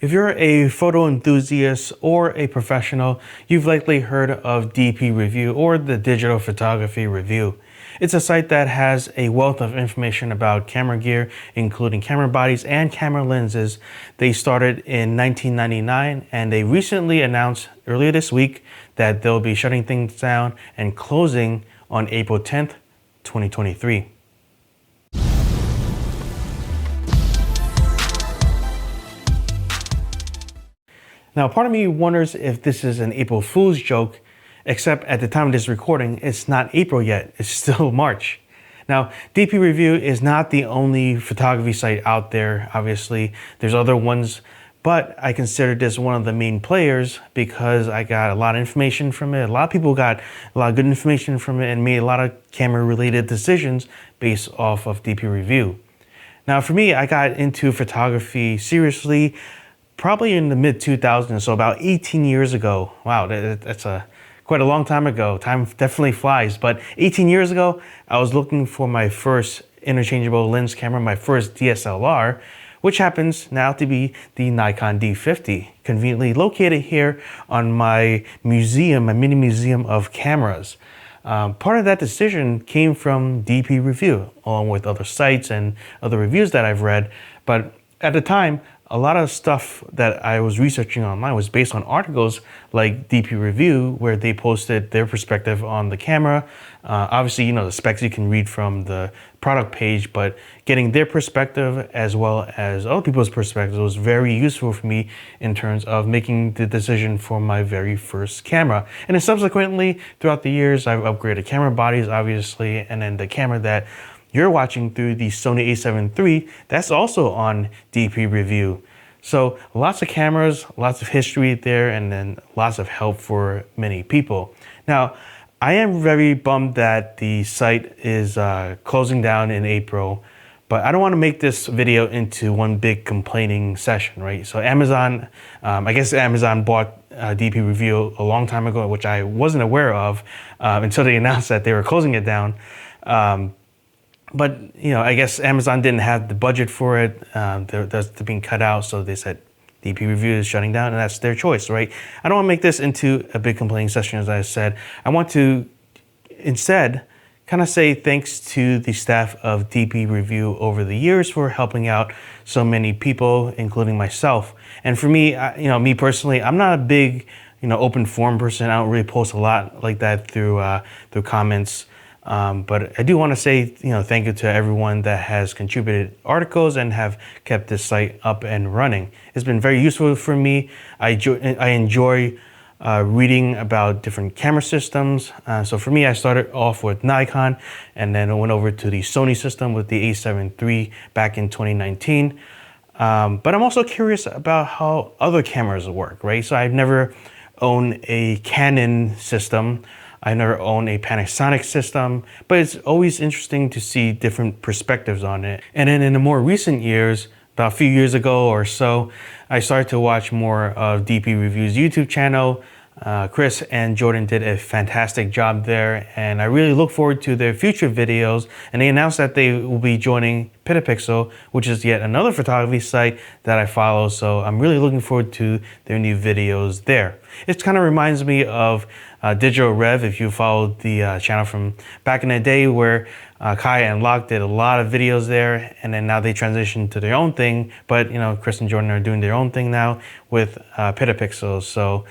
If you're a photo enthusiast or a professional, you've likely heard of DPReview or the Digital Photography Review. It's a site that has a wealth of information about camera gear, including camera bodies and camera lenses. They started in 1999 and they recently announced earlier this week that they'll be shutting things down and closing on April 10th, 2023. Now, part of me wonders if this is an April Fool's joke, except at the time of this recording, it's not April yet, it's still March. Now, DPReview is not the only photography site out there, obviously. There's other ones, but I consider this one of the main players because I got a lot of information from it. A lot of people got a lot of good information from it and made a lot of camera-related decisions based off of DPReview. Now, for me, I got into photography seriously probably in the mid-2000s, so about 18 years ago. Wow, that's quite a long time ago. Time definitely flies, but 18 years ago, I was looking for my first interchangeable lens camera, my first DSLR, which happens now to be the Nikon D50, conveniently located here on my museum, my mini museum of cameras. Part of that decision came from DPReview, along with other sites and other reviews that I've read, but at the time, a lot of stuff that I was researching online was based on articles like DPReview, where they posted their perspective on the camera. Obviously, you know, the specs you can read from the product page, but getting their perspective as well as other people's perspectives was very useful for me in terms of making the decision for my very first camera. And then subsequently, throughout the years, I've upgraded camera bodies, obviously, and then the camera that you're watching through the Sony a7 III, that's also on DPReview. So lots of cameras, lots of history there, and then lots of help for many people. Now, I am very bummed that the site is closing down in April, but I don't want to make this video into one big complaining session, right? So Amazon, I guess Amazon bought DPReview a long time ago, which I wasn't aware of until they announced that they were closing it down. But, you know, I guess Amazon didn't have the budget for it. That's being cut out. So they said DPReview is shutting down, and that's their choice, right? I don't want to make this into a big complaining session, as I said. I want to instead kind of say thanks to the staff of DPReview over the years for helping out so many people, including myself. And for me, you know, me personally, I'm not a big, you know, open forum person. I don't really post a lot like that through comments. But I do want to say, you know, thank you to everyone that has contributed articles and have kept this site up and running. It's been very useful for me. I enjoy reading about different camera systems. So for me, I started off with Nikon and then I went over to the Sony system with the a7 III back in 2019. But I'm also curious about how other cameras work, right? So I've never owned a Canon system. I never owned a Panasonic system, but it's always interesting to see different perspectives on it. And then in the more recent years, about a few years ago or so, I started to watch more of DPReview's YouTube channel. Chris and Jordan did a fantastic job there, and I really look forward to their future videos. And they announced that they will be joining Petapixel, which is yet another photography site that I follow. So I'm really looking forward to their new videos there. It kind of reminds me of Digital Rev, if you followed the channel from back in the day, where Kai and Locke did a lot of videos there, and then now they transitioned to their own thing. But, you know, Chris and Jordan are doing their own thing now with Petapixel. So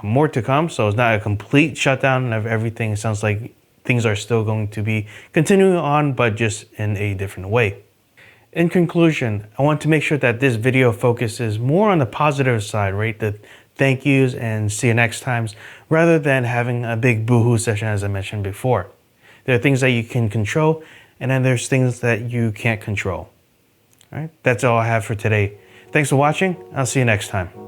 more to come. So it's not a complete shutdown of everything. It sounds like things are still going to be continuing on, but just in a different way. In conclusion, I want to make sure that this video focuses more on the positive side, right? The thank yous and see you next times, rather than having a big boohoo session, as I mentioned before. There are things that you can control, and then there's things that you can't control. All right, that's all I have for today. Thanks for watching. I'll see you next time.